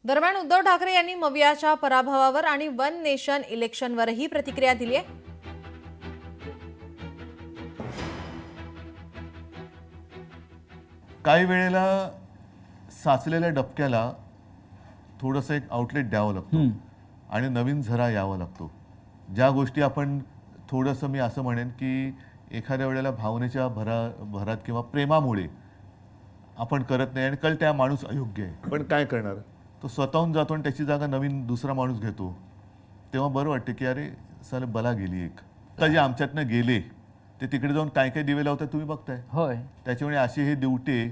दरम्यान उद्धव ठाकरे यांनी मवियाच्या पराभवावर आणि वन नेशन इलेक्शनवरही प्रतिक्रिया दिली आहे. काही वेळेला साचलेल्या डबक्याला थोडंसं एक आउटलेट द्यावं लागतं आणि नवीन झरा यावं लागतो. ज्या गोष्टी आपण थोडंसं मी असं म्हणेन की एखाद्या वेळेला भावनेच्या भरात किंवा प्रेमामुळे आपण करत नाही आणि कल त्या माणूस अयोग्य आहे, पण काय करणार, तो स्वतःहून जातो आणि त्याची जागा नवीन दुसरा माणूस घेतो. तेव्हा बरं वाटतं की अरे साले बला गेली एक. आता जे आमच्यातनं गेले ते तिकडे जाऊन काय काय दिवे लावतात तुम्ही बघताय. होय, त्याच्यामुळे असे हे दिवटे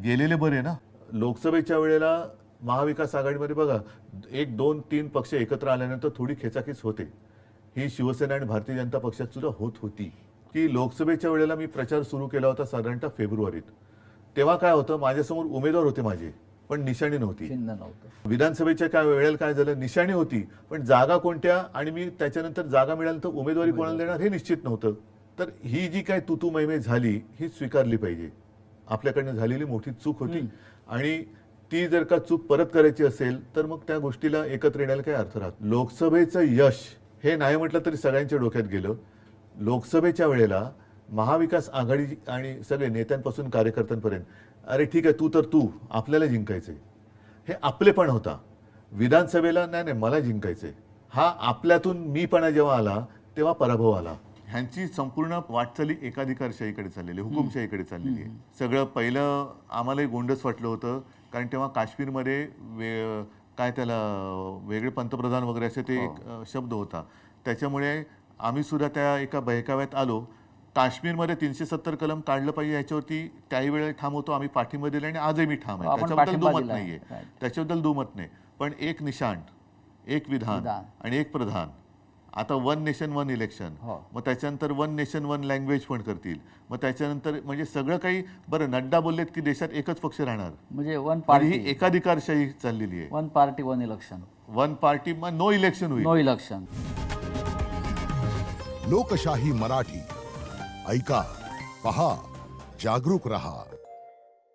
गेलेले बरे ना. लोकसभेच्या वेळेला महाविकास आघाडीमध्ये बघा 1, 2, 3 पक्ष एकत्र आल्यानंतर थोडी खेचाखेच होते. ही शिवसेना आणि भारतीय जनता पक्षात सुद्धा होत होती. की लोकसभेच्या वेळेला मी प्रचार सुरू केला होता साधारणतः फेब्रुवारीत. तेव्हा काय होतं, माझ्यासमोर उमेदवार होते माझे, पण निशाणी नव्हती. चिन्ह नव्हतं. विधानसभेच्या काय वेळेला काय झालं, निशाणी होती पण जागा कोणत्या आणि मी त्याच्यानंतर जागा मिळाल्यानंतर उमेदवारी कोणाला देणार हे निश्चित नव्हतं. तर ही जी काय तुतू मैमे झाली ही स्वीकारली पाहिजे. आपल्याकडनं झालेली मोठी चूक होती आणि ती जर का चूक परत करायची असेल तर मग त्या गोष्टीला एकत्र येण्याला काही अर्थ राहत. लोकसभेचं यश हे नाही म्हटलं तरी सगळ्यांच्या डोक्यात गेलं. लोकसभेच्या वेळेला महाविकास आघाडी आणि सगळे नेत्यांपासून कार्यकर्त्यांपर्यंत अरे ठीक आहे तू तर तू, आपल्याला जिंकायचंय हे आपलेपण होता. विधानसभेला नाही मला जिंकायचंय हा आपल्यातून मीपणा जेव्हा आला तेव्हा पराभव आला. ह्यांची संपूर्ण वाटचाली एकाधिकारशाहीकडे चाललेली, हुकुमशाहीकडे चाललेली आहे. सगळं पहिलं आम्हालाही गोंडस वाटलं होतं कारण तेव्हा काश्मीरमध्ये काय त्याला वेगळे पंतप्रधान वगैरे असे ते एक शब्द होता. त्याच्यामुळे आम्ही सुद्धा त्या एका बहकाव्यात आलो. काश्मीरमध्ये 370 कलम काढलं पाहिजे याच्यावरती त्याही वेळेला ठाम होतो आम्ही, पाठिंबा दिला आणि आजही मी ठाम आहे. त्याच्याबद्दल दुमत नाहीये, त्याच्याबद्दल दुमत नाही. पण एक निशाण, एक विधान आणि एक प्रधान. आता वन नेशन वन इलेक्शन, मग त्याच्यानंतर वन नेशन वन लँग्वेज पण करतील. मग त्याच्यानंतर म्हणजे सगळं काही. बरं नड्डा बोललेत की देशात एकच पक्ष राहणार, म्हणजे वन पार्टी, ही एकाधिकारशाही चाललेली आहे. One party one election, one party मग नो इलेक्शन होईल. No election. लोकशाही मराठी ऐका, पहा, जागरूक रहा.